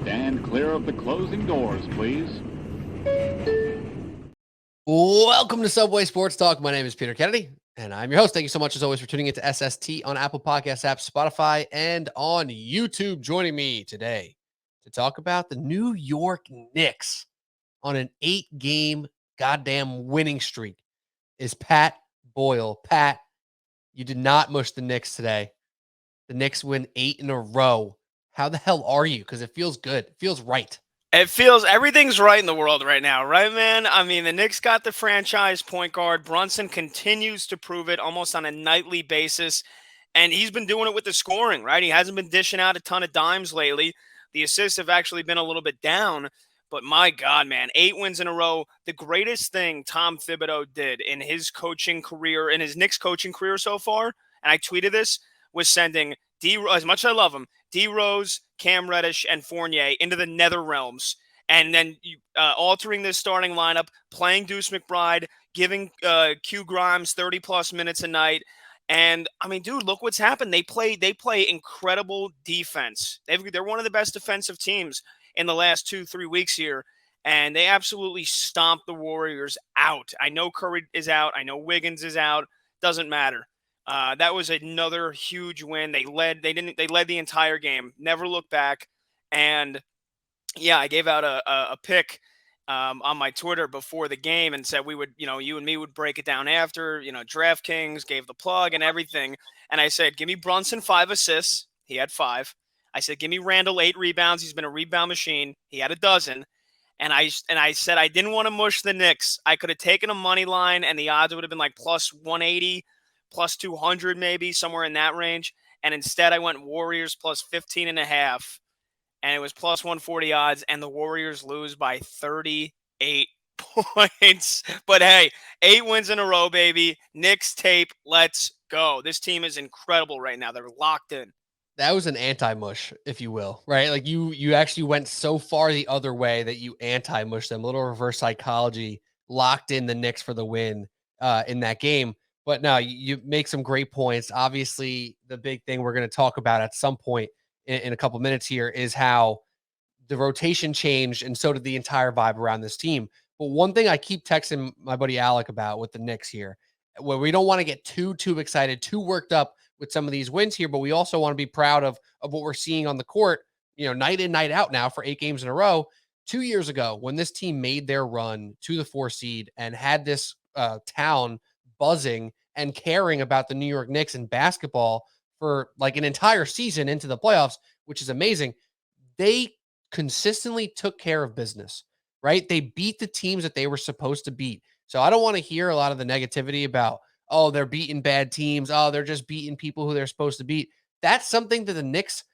Stand clear of the closing doors, please. Welcome to Subway Sports Talk. My name is Peter Kennedy, and I'm your host. Thank you so much, as always, for tuning into SST on Apple Podcasts app, Spotify, and on YouTube. Joining me today to talk about the New York Knicks on an 8-game goddamn winning streak is Pat Boyle. Pat, you did not mush the Knicks today. The Knicks win 8 in a row. How the hell are you? Because it feels good. It feels right. It feels everything's right in the world right now, right, man? I mean, the Knicks got the franchise point guard. Brunson continues to prove it almost on a nightly basis, and he's been doing it with the scoring, right? He hasn't been dishing out a ton of dimes lately. The assists have actually been a little bit down, but my God, man, 8 wins in a row. The greatest thing Tom Thibodeau did in his coaching career, in his Knicks coaching career so far, and I tweeted this, was sending as much as I love him, D Rose, Cam Reddish, and Fournier into the nether realms, and then altering this starting lineup, playing Deuce McBride, giving Q Grimes 30-plus minutes a night. And, I mean, dude, look what's happened. They play incredible defense. They're one of the best defensive teams in the last 2-3 weeks here, and they absolutely stomped the Warriors out. I know Curry is out. I know Wiggins is out. Doesn't matter. That was another huge win. They led the entire game, never looked back. And yeah, I gave out a pick on my Twitter before the game and said we would, you and me would break it down after, DraftKings gave the plug and everything. And I said, give me Brunson 5 assists. He had 5. I said, give me Randle 8 rebounds. He's been a rebound machine. He had 12. And I said I didn't want to mush the Knicks. I could have taken a money line and the odds would have been like plus 180. Plus 200 maybe, somewhere in that range. And instead I went Warriors plus 15.5. And it was plus 140 odds. And the Warriors lose by 38 points. But hey, 8 wins in a row, baby. Knicks tape, let's go. This team is incredible right now. They're locked in. That was an anti-mush, if you will, right? Like you actually went so far the other way that you anti-mushed them. A little reverse psychology, locked in the Knicks for the win in that game. But no, you make some great points. Obviously, the big thing we're going to talk about at some point in a couple minutes here is how the rotation changed, and so did the entire vibe around this team. But one thing I keep texting my buddy Alec about with the Knicks here, where we don't want to get too excited, too worked up with some of these wins here, but we also want to be proud of what we're seeing on the court, night in, night out now for 8 games in a row. 2 years ago, when this team made their run to the 4 seed and had this town buzzing and caring about the New York Knicks and basketball for like an entire season into the playoffs, which is amazing. They consistently took care of business, right? They beat the teams that they were supposed to beat. So I don't want to hear a lot of the negativity about, oh, they're beating bad teams. Oh, they're just beating people who they're supposed to beat. That's something that the Knicks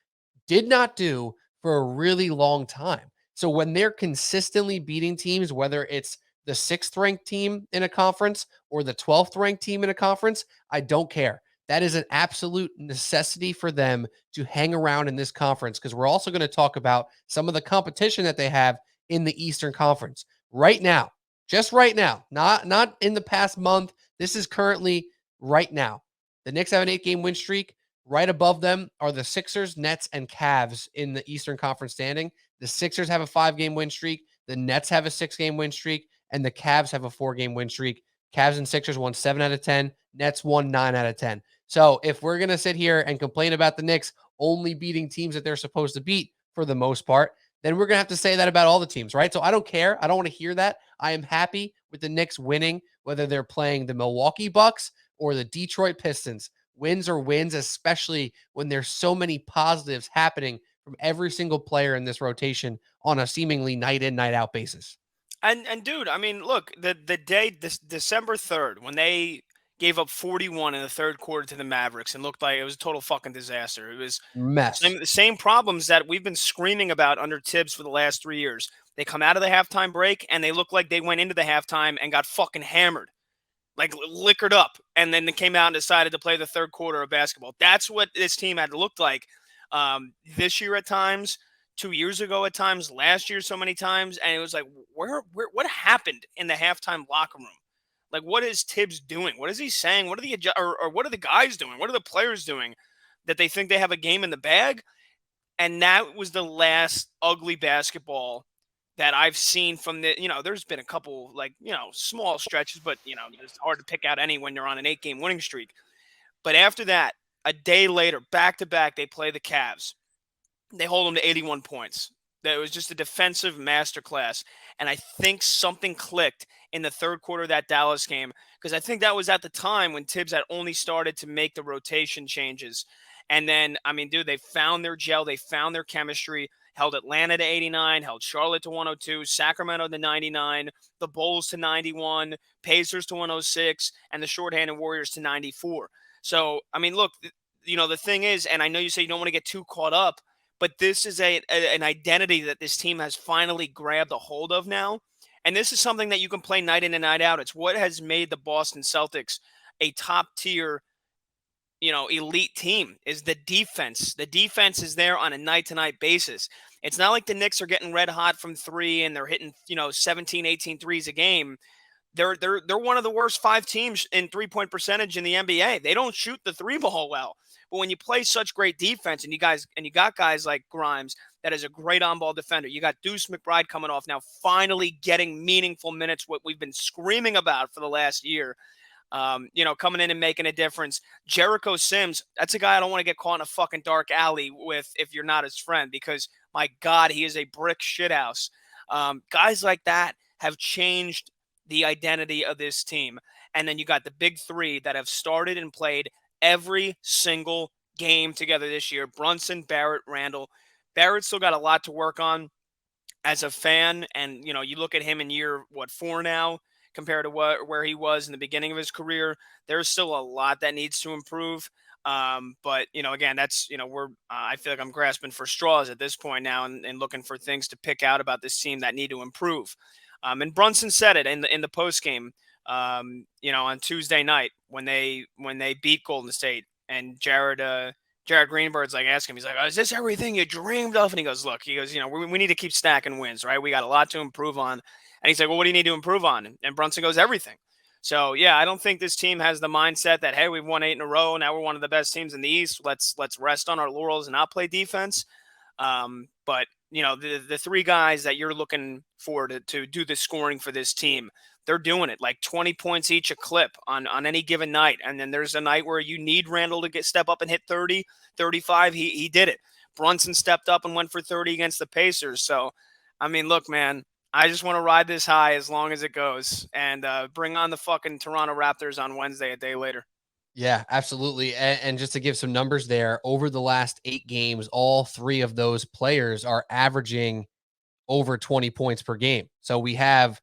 did not do for a really long time. So when they're consistently beating teams, whether it's the 6th ranked team in a conference or the 12th ranked team in a conference, I don't care. That is an absolute necessity for them to hang around in this conference, because we're also going to talk about some of the competition that they have in the Eastern Conference right now, just right now, not in the past month. This is currently right now. The Knicks have an 8-game win streak. Right above them are the Sixers, Nets, and Cavs in the Eastern Conference standing. The Sixers have a 5-game win streak. The Nets have a 6-game win streak. And the Cavs have a 4-game win streak. Cavs and Sixers won 7 out of 10. Nets won 9 out of 10. So if we're going to sit here and complain about the Knicks only beating teams that they're supposed to beat for the most part, then we're going to have to say that about all the teams, right? So I don't care. I don't want to hear that. I am happy with the Knicks winning, whether they're playing the Milwaukee Bucks or the Detroit Pistons. Wins are wins, especially when there's so many positives happening from every single player in this rotation on a seemingly night in, night out basis. And dude, I mean, look, the day, this December 3rd, when they gave up 41 in the third quarter to the Mavericks and looked like it was a total fucking disaster. It was Mess. the same problems that we've been screaming about under Tibbs for the last 3 years. They come out of the halftime break and they look like they went into the halftime and got fucking hammered, like liquored up, and then they came out and decided to play the third quarter of basketball. That's what this team had looked like this year at times, 2 years ago at times, last year so many times, and it was like, what happened in the halftime locker room? Like, what is Tibbs doing? What is he saying? What are the or what are the guys doing? What are the players doing that they think they have a game in the bag? And that was the last ugly basketball that I've seen from there's been a couple small stretches, but it's hard to pick out any when you're on an 8-game winning streak. But after that, a day later, back to back, they play the Cavs. They hold them to 81 points. That was just a defensive masterclass. And I think something clicked in the third quarter of that Dallas game, because I think that was at the time when Tibbs had only started to make the rotation changes. And then, I mean, dude, they found their gel. They found their chemistry, held Atlanta to 89, held Charlotte to 102, Sacramento to 99, the Bulls to 91, Pacers to 106, and the shorthanded Warriors to 94. So, I mean, look, the thing is, and I know you say you don't want to get too caught up, but this is an identity that this team has finally grabbed a hold of now. And this is something that you can play night in and night out. It's what has made the Boston Celtics a top tier, elite team, is the defense. The defense is there on a night to night basis. It's not like the Knicks are getting red hot from three and they're hitting, 17, 18 threes a game. They're one of the worst 5 teams in 3-point percentage in the NBA. They don't shoot the 3 ball well. But when you play such great defense and you got guys like Grimes that is a great on-ball defender. You got Deuce McBride coming off now, finally getting meaningful minutes, what we've been screaming about for the last year. Coming in and making a difference. Jericho Sims, that's a guy I don't want to get caught in a fucking dark alley with if you're not his friend, because my God, he is a brick shithouse. Guys like that have changed the identity of this team. And then you got the big 3 that have started and played every single game together this year. Brunson, Barrett, Randle. Barrett's still got a lot to work on as a fan. And, you look at him in year, 4 now, compared to where he was in the beginning of his career. There's still a lot that needs to improve. But, again, that's, I feel like I'm grasping for straws at this point now and looking for things to pick out about this team that need to improve. And Brunson said it in the post game, on Tuesday night when they beat Golden State, and Jared Greenberg's like asking him, he's like, "Oh, is this everything you dreamed of?" And he goes, we need to keep stacking wins, right? We got a lot to improve on. And he's like, "Well, what do you need to improve on?" And Brunson goes, "Everything." So yeah, I don't think this team has the mindset that, hey, we've won 8 in a row. Now we're one of the best teams in the East. Let's rest on our laurels and not play defense. But the 3 guys that you're looking for to do the scoring for this team, they're doing it, like 20 points each a clip on any given night. And then there's a night where you need Randle to step up and hit 30, 35. He did it. Brunson stepped up and went for 30 against the Pacers. So, I mean, look, man, I just want to ride this high as long as it goes, and bring on the fucking Toronto Raptors on Wednesday, a day later. Yeah, absolutely. And just to give some numbers there, over the last 8 games, all 3 of those players are averaging over 20 points per game. So we have,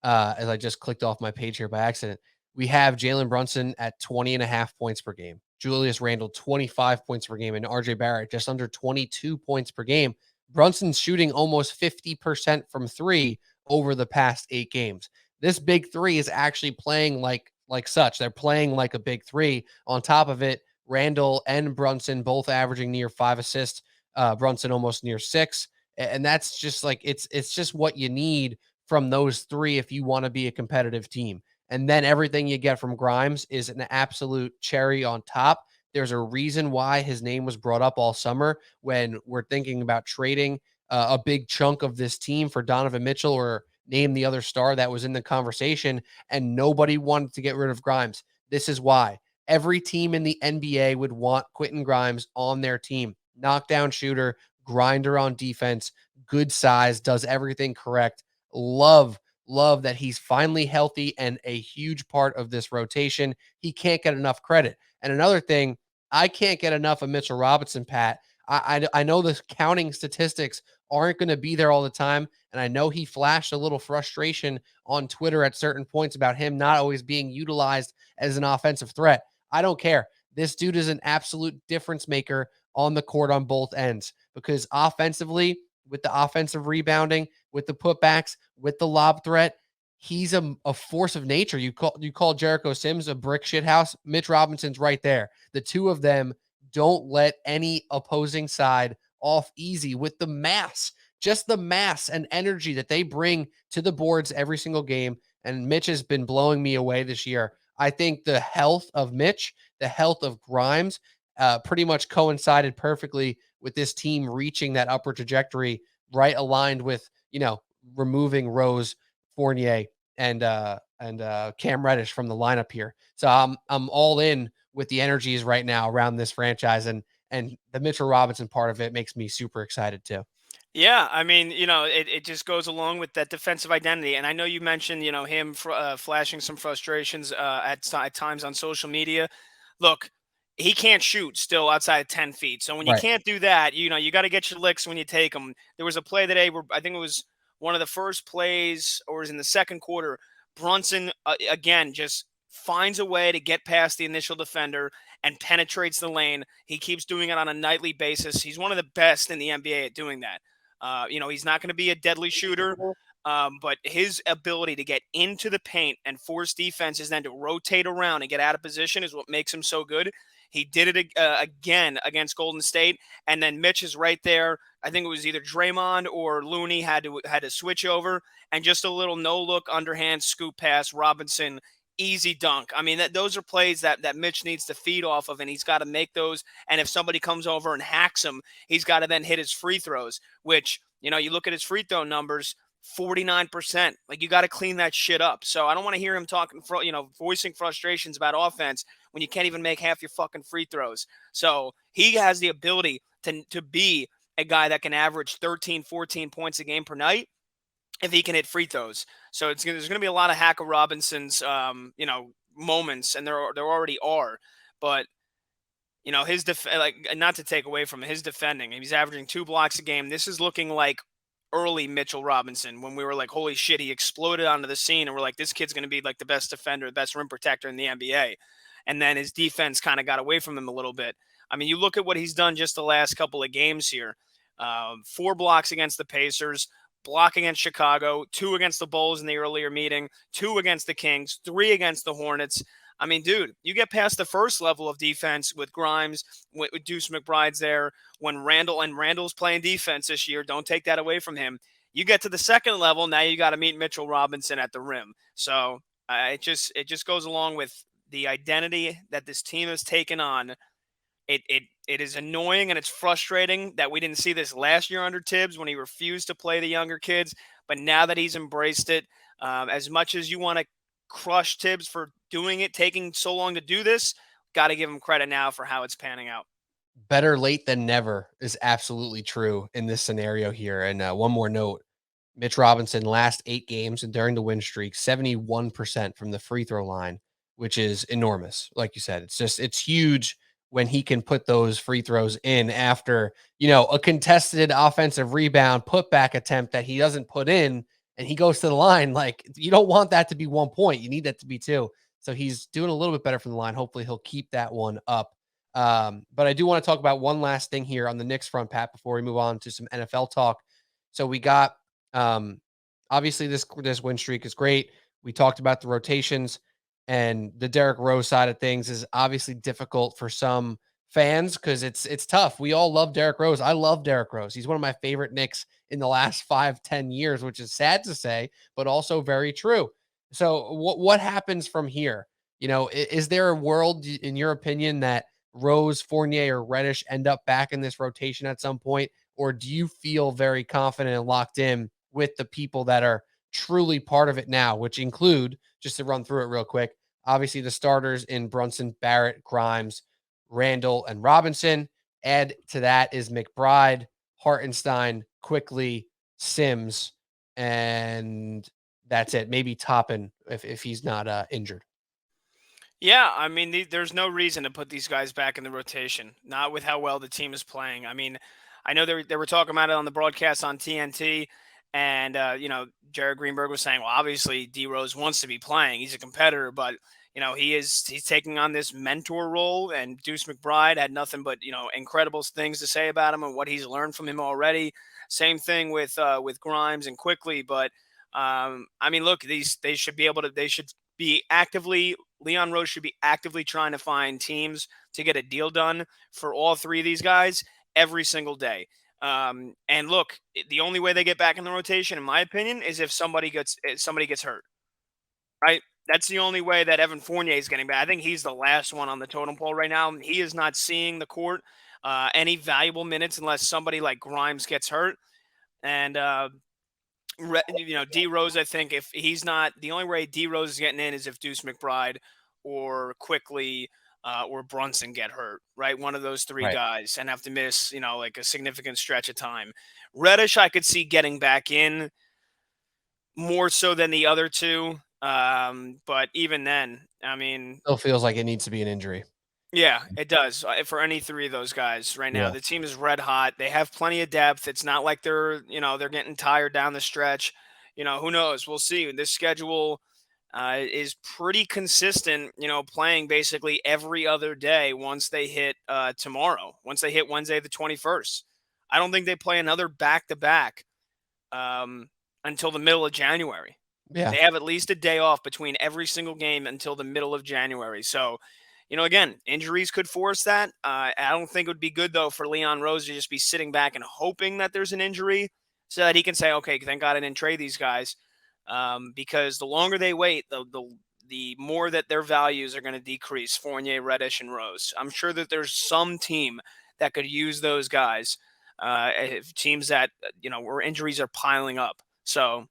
as I just clicked off my page here by accident, we have Jalen Brunson at 20.5 points per game, Julius Randle 25 points per game, and RJ Barrett just under 22 points per game. Brunson's shooting almost 50% from 3 over the past 8 games. This big 3 is actually playing like such. They're playing like a big 3. On top of it, Randle and Brunson both averaging near 5 assists. Brunson almost near 6. And that's just like, it's just what you need from those 3 if you want to be a competitive team. And then everything you get from Grimes is an absolute cherry on top. There's a reason why his name was brought up all summer when we're thinking about trading a big chunk of this team for Donovan Mitchell, or name the other star that was in the conversation, and nobody wanted to get rid of Grimes. This is why. Every team in the NBA would want Quentin Grimes on their team. Knockdown shooter, grinder on defense, good size, does everything correct. Love that he's finally healthy and a huge part of this rotation. He can't get enough credit. And another thing, I can't get enough of Mitchell Robinson, Pat. I know the counting statistics aren't going to be there all the time. And I know he flashed a little frustration on Twitter at certain points about him not always being utilized as an offensive threat. I don't care. This dude is an absolute difference maker on the court on both ends, because offensively, with the offensive rebounding, with the putbacks, with the lob threat, he's a force of nature. You call Jericho Sims a brick shit house. Mitch Robinson's right there. The 2 of them don't let any opposing side off easy with the mass, just the mass and energy that they bring to the boards every single game. And Mitch has been blowing me away this year. I think the health of Mitch, the health of Grimes, pretty much coincided perfectly with this team reaching that upward trajectory, right aligned with, removing Rose, Fournier, and Cam Reddish from the lineup here. So I'm all in with the energies right now around this franchise, and the Mitchell Robinson part of it makes me super excited too. Yeah, I mean, it just goes along with that defensive identity. And I know you mentioned, him flashing some frustrations at times on social media. Look, he can't shoot still outside of 10 feet. So when you Right. can't do that, you got to get your licks when you take them. There was a play today where I think it was one of the first plays, or it was in the second quarter. Brunson, again, just finds a way to get past the initial defender and penetrates the lane. He keeps doing it on a nightly basis. He's one of the best in the NBA at doing that. He's not going to be a deadly shooter, but his ability to get into the paint and force defenses then to rotate around and get out of position is what makes him so good. He did it again against Golden State, and then Mitch is right there. I think it was either Draymond or Looney had to switch over, and just a little no look underhand scoop pass. Robinson, easy dunk. I mean, those are plays that Mitch needs to feed off of, and he's got to make those. And if somebody comes over and hacks him, he's got to then hit his free throws, which, you look at his free throw numbers, 49%. Like, you got to clean that shit up. So I don't want to hear him talking, voicing frustrations about offense when you can't even make half your fucking free throws. So he has the ability to be a guy that can average 13, 14 points a game per night if he can hit free throws. So there's going to be a lot of Hacker Robinson's, moments, and there already are. But his not to take away from his defending, he's averaging 2 blocks a game. This is looking like early Mitchell Robinson, when we were like, holy shit, he exploded onto the scene, and we're like, this kid's going to be like the best defender, the best rim protector in the NBA. And then his defense kind of got away from him a little bit. I mean, you look at what he's done just the last couple of games here. 4 blocks against the Pacers, block against Chicago, 2 against the Bulls in the earlier meeting, 2 against the Kings, 3 against the Hornets. I mean, dude, you get past the first level of defense with Grimes, with Deuce McBride's there, when Randle's playing defense this year. Don't take that away from him. You get to the second level, now you got to meet Mitchell Robinson at the rim. So it just goes along with the identity that this team has taken on. It is annoying and it's frustrating that we didn't see this last year under Tibbs when he refused to play the younger kids. But now that he's embraced it, as much as you want to crush Tibbs for doing it, taking so long to do this, got to give him credit now for how it's panning out. Better late than never is absolutely true in this scenario here. And one more note, Mitch Robinson, last 8 games and during the win streak, 71% from the free throw line, which is enormous. Like you said, it's huge when he can put those free throws in after, a contested offensive rebound putback attempt that he doesn't put in, and he goes to the line. Like, you don't want that to be 1 point. You need that to be 2. So he's doing a little bit better from the line. Hopefully he'll keep that one up. But I do want to talk about one last thing here on the Knicks front, Pat, before we move on to some NFL talk. So we got, obviously this win streak is great. We talked about the rotations, and the Derrick Rose side of things is obviously difficult for some fans because it's tough. We all love Derrick Rose. I love Derrick Rose. He's one of my favorite Knicks in the last 5-10 years, which is sad to say, but also very true. So what happens from here? Is there a world, in your opinion, that Rose, Fournier, or Reddish end up back in this rotation at some point? Or do you feel very confident and locked in with the people that are truly part of it now, which include, just to run through it real quick, obviously the starters in Brunson, Barrett, Grimes, Randle, and Robinson. Add to that is McBride, Hartenstein, Quickly, Sims, and that's it. Maybe Toppin if he's not injured. Yeah, I mean, there's no reason to put these guys back in the rotation, not with how well the team is playing. I mean, I know they were talking about it on the broadcast on TNT, and Jared Greenberg was saying, well, obviously D Rose wants to be playing. He's a competitor, but he's taking on this mentor role, and Deuce McBride had nothing but incredible things to say about him and what he's learned from him already. Same thing with Grimes and Quickly, but I mean, look, they should be actively. Leon Rose should be actively trying to find teams to get a deal done for all 3 of these guys every single day. And look, the only way they get back in the rotation, in my opinion, is if somebody gets hurt. Right? That's the only way that Evan Fournier is getting back. I think he's the last one on the totem pole right now. He is not seeing the court. any valuable minutes unless somebody like Grimes gets hurt. And D Rose, I think if he's not, the only way D Rose is getting in is if Deuce McBride or Quickly or Brunson get hurt, right? One of those three Right. guys and have to miss, like a significant stretch of time. Reddish, I could see getting back in more so than the other two. But even then, I mean, Still feels like it needs to be an injury. yeah, it does for any three of those guys right now. Yeah. The team is red hot. They have plenty of depth. It's not like they're getting tired down the stretch. Who knows? We'll see. This schedule is pretty consistent. Playing basically every other day once they hit tomorrow. Once they hit Wednesday the 21st, I don't think they play another back to back until the middle of January. Yeah. They have at least a day off between every single game until the middle of January. So, again, injuries could force that. I don't think it would be good, though, for Leon Rose to just be sitting back and hoping that there's an injury so that he can say, okay, thank God I didn't trade these guys. Because the longer they wait, the more that their values are going to decrease, Fournier, Reddish, and Rose. I'm sure that there's some team that could use those guys, teams that, where injuries are piling up. So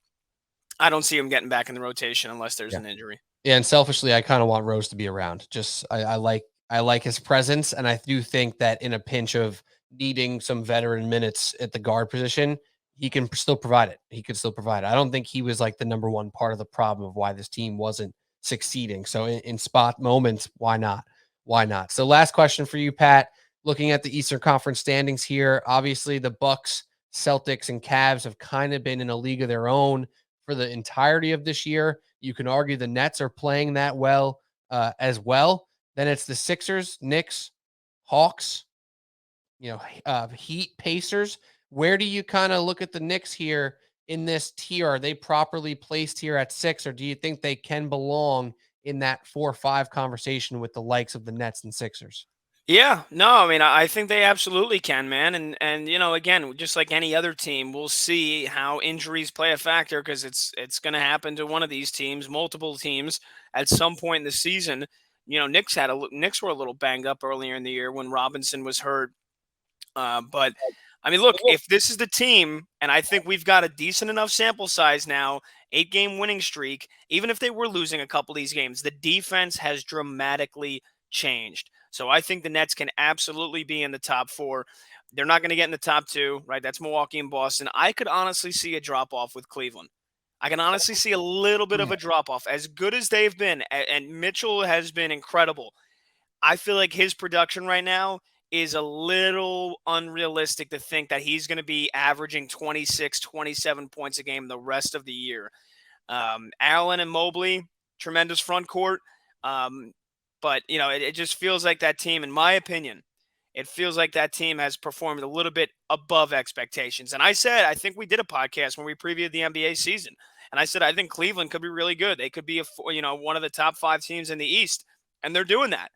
I don't see him getting back in the rotation unless there's an injury. Yeah, and selfishly, I kind of want Rose to be around. Just I like his presence, and I do think that in a pinch of needing some veteran minutes at the guard position, he can still provide it. He could still provide it. I don't think he was like the number one part of the problem of why this team wasn't succeeding. So in spot moments, why not? Why not? So last question for you, Pat. Looking at the Eastern Conference standings here, obviously the Bucks, Celtics, and Cavs have kind of been in a league of their own for the entirety of this year. You can argue the Nets are playing that well as well. Then it's the Sixers, Knicks, Hawks, Heat, Pacers. Where do you kind of look at the Knicks here in this tier? Are they properly placed here at 6, or do you think they can belong in that 4-5 conversation with the likes of the Nets and Sixers? Yeah, no, I mean, I think they absolutely can, man. And again, just like any other team, we'll see how injuries play a factor because it's going to happen to one of these teams, multiple teams, at some point in the season. Knicks were a little banged up earlier in the year when Robinson was hurt. But I mean, look, if this is the team, and I think we've got a decent enough sample size now, 8-game winning streak, even if they were losing a couple of these games, the defense has dramatically changed. So I think the Nets can absolutely be in the top 4. They're not going to get in the top 2, right? That's Milwaukee and Boston. I could honestly see a drop off with Cleveland. I can honestly see a little bit of a drop off. As good as they've been, and Mitchell has been incredible, I feel like his production right now is a little unrealistic to think that he's going to be averaging 26, 27 points a game the rest of the year. Allen and Mobley, tremendous front court. But, it just feels like that team, in my opinion, it feels like that team has performed a little bit above expectations. And I think we did a podcast when we previewed the NBA season. And I said, I think Cleveland could be really good. They could be one of the top 5 teams in the East. And they're doing that.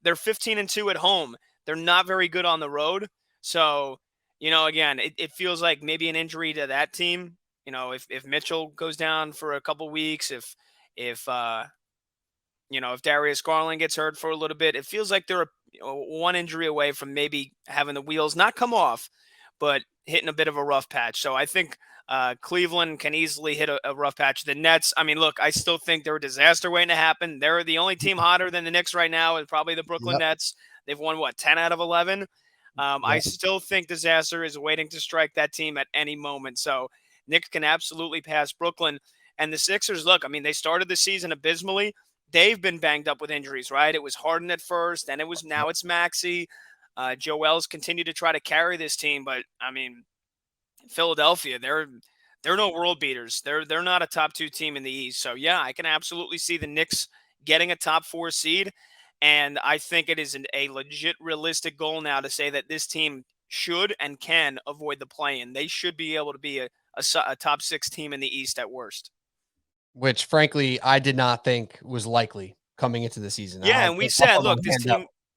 They're 15-2 at home. They're not very good on the road. So, again, it feels like maybe an injury to that team. If Mitchell goes down for a couple weeks, if Darius Garland gets hurt for a little bit, it feels like they're one injury away from maybe having the wheels not come off, but hitting a bit of a rough patch. So I think Cleveland can easily hit a rough patch. The Nets, I mean, look, I still think they're a disaster waiting to happen. They're the only team hotter than the Knicks right now is probably the Brooklyn Nets. They've won, 10 out of 11? I still think disaster is waiting to strike that team at any moment. So Knicks can absolutely pass Brooklyn. And the Sixers, look, I mean, they started the season abysmally. They've been banged up with injuries, right? It was Harden at first, then now it's Maxey. Joel's continued to try to carry this team, but I mean, Philadelphia, they're no world beaters. They're not a top 2 team in the East. So yeah, I can absolutely see the Knicks getting a top 4 seed, and I think it is a legit realistic goal now to say that this team should and can avoid the play-in. They should be able to be a top 6 team in the East at worst. Which, frankly, I did not think was likely coming into the season. Yeah, and we said, look,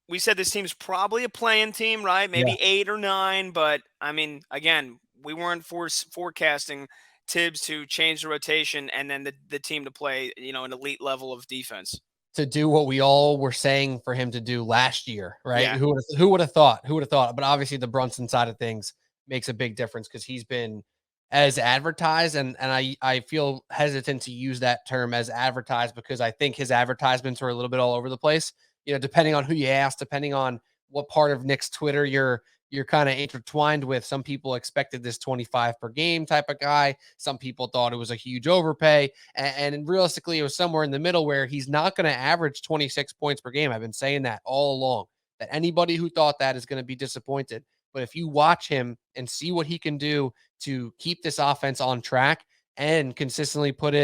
we said this team's probably a play-in team, right? Maybe 8 or 9, but I mean, again, we weren't forecasting Tibbs to change the rotation and then the team to play, an elite level of defense. to do what we all were saying for him to do last year, right? Yeah. Who would have thought? Who would have thought? But obviously the Brunson side of things makes a big difference because he's been as advertised, and I feel hesitant to use that term as advertised because I think his advertisements were a little bit all over the place. Depending on who you ask, depending on what part of Nick's Twitter you're kind of intertwined with. Some people expected this 25 per game type of guy. Some people thought it was a huge overpay. And realistically, it was somewhere in the middle where he's not going to average 26 points per game. I've been saying that all along, that anybody who thought that is going to be disappointed. But if you watch him and see what he can do to keep this offense on track and consistently put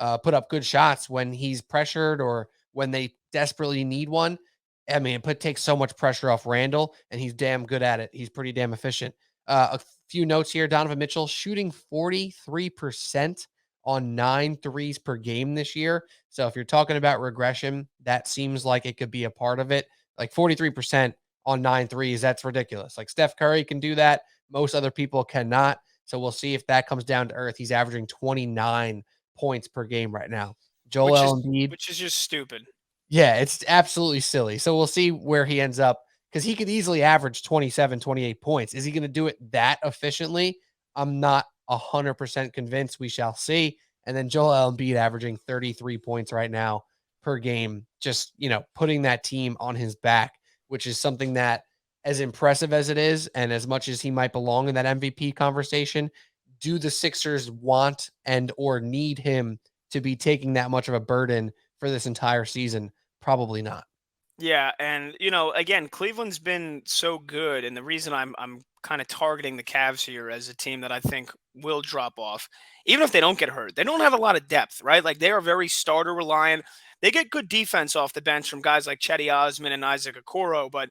up good shots when he's pressured or when they desperately need one, I mean, it takes so much pressure off Randle, and he's damn good at it. He's pretty damn efficient. A few notes here. Donovan Mitchell shooting 43% on 9 threes per game this year. So if you're talking about regression, that seems like it could be a part of it. Like 43% on 9 threes, that's ridiculous. Like Steph Curry can do that. Most other people cannot. So we'll see if that comes down to earth. He's averaging 29 points per game right now. Joel Embiid, which is just stupid. yeah, it's absolutely silly. So we'll see where he ends up because he could easily average 27, 28 points. Is he going to do it that efficiently? I'm not 100% convinced. We shall see. And then Joel Embiid averaging 33 points right now per game, just, putting that team on his back, which is something that, as impressive as it is, and as much as he might belong in that MVP conversation, do the Sixers want and or need him to be taking that much of a burden for this entire season? Probably not. Yeah, and again, Cleveland's been so good, and the reason I'm kind of targeting the Cavs here as a team that I think will drop off, even if they don't get hurt. They don't have a lot of depth, right? Like they are very starter reliant. They get good defense off the bench from guys like Chetty Osman and Isaac Okoro, but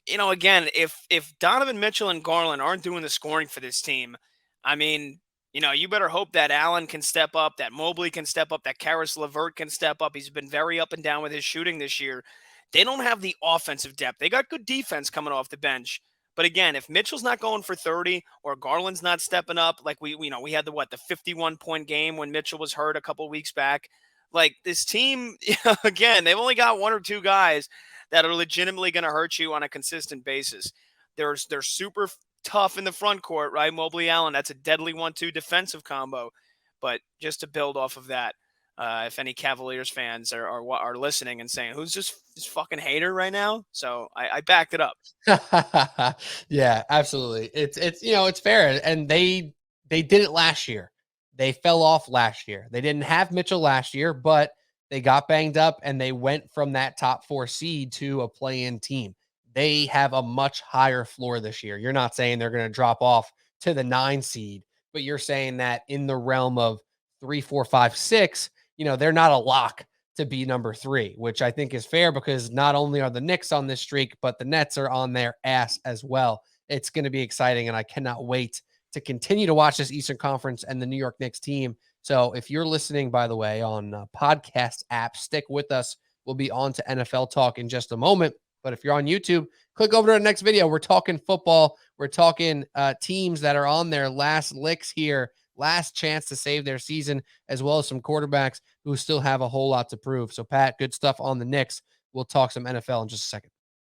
again, if Donovan Mitchell and Garland aren't doing the scoring for this team, I mean, you better hope that Allen can step up, that Mobley can step up, that Karis LeVert can step up. He's been very up and down with his shooting this year. They don't have the offensive depth. They got good defense coming off the bench. But again, if Mitchell's not going for 30 or Garland's not stepping up, like we had the 51-point game when Mitchell was hurt a couple weeks back. Like this team, again, they've only got one or two guys that are legitimately going to hurt you on a consistent basis. They're super tough in the front court, right? Mobley Allen, that's a deadly 1-2 defensive combo. But just to build off of that, if any Cavaliers fans are listening and saying, who's this fucking hater right now? So I backed it up. Yeah, absolutely. It's fair. And they did it last year. They fell off last year. They didn't have Mitchell last year, but they got banged up and they went from that top 4 seed to a play-in team. They have a much higher floor this year. You're not saying they're going to drop off to the 9 seed, but you're saying that in the realm of 3, 4, 5, 6, they're not a lock to be number 3, which I think is fair because not only are the Knicks on this streak, but the Nets are on their ass as well. It's going to be exciting, and I cannot wait to continue to watch this Eastern Conference and the New York Knicks team. So if you're listening, by the way, on podcast apps, stick with us. We'll be on to NFL talk in just a moment. But if you're on YouTube, click over to the next video. We're talking football. We're talking teams that are on their last licks here, last chance to save their season, as well as some quarterbacks who still have a whole lot to prove. So, Pat, good stuff on the Knicks. We'll talk some NFL in just a second.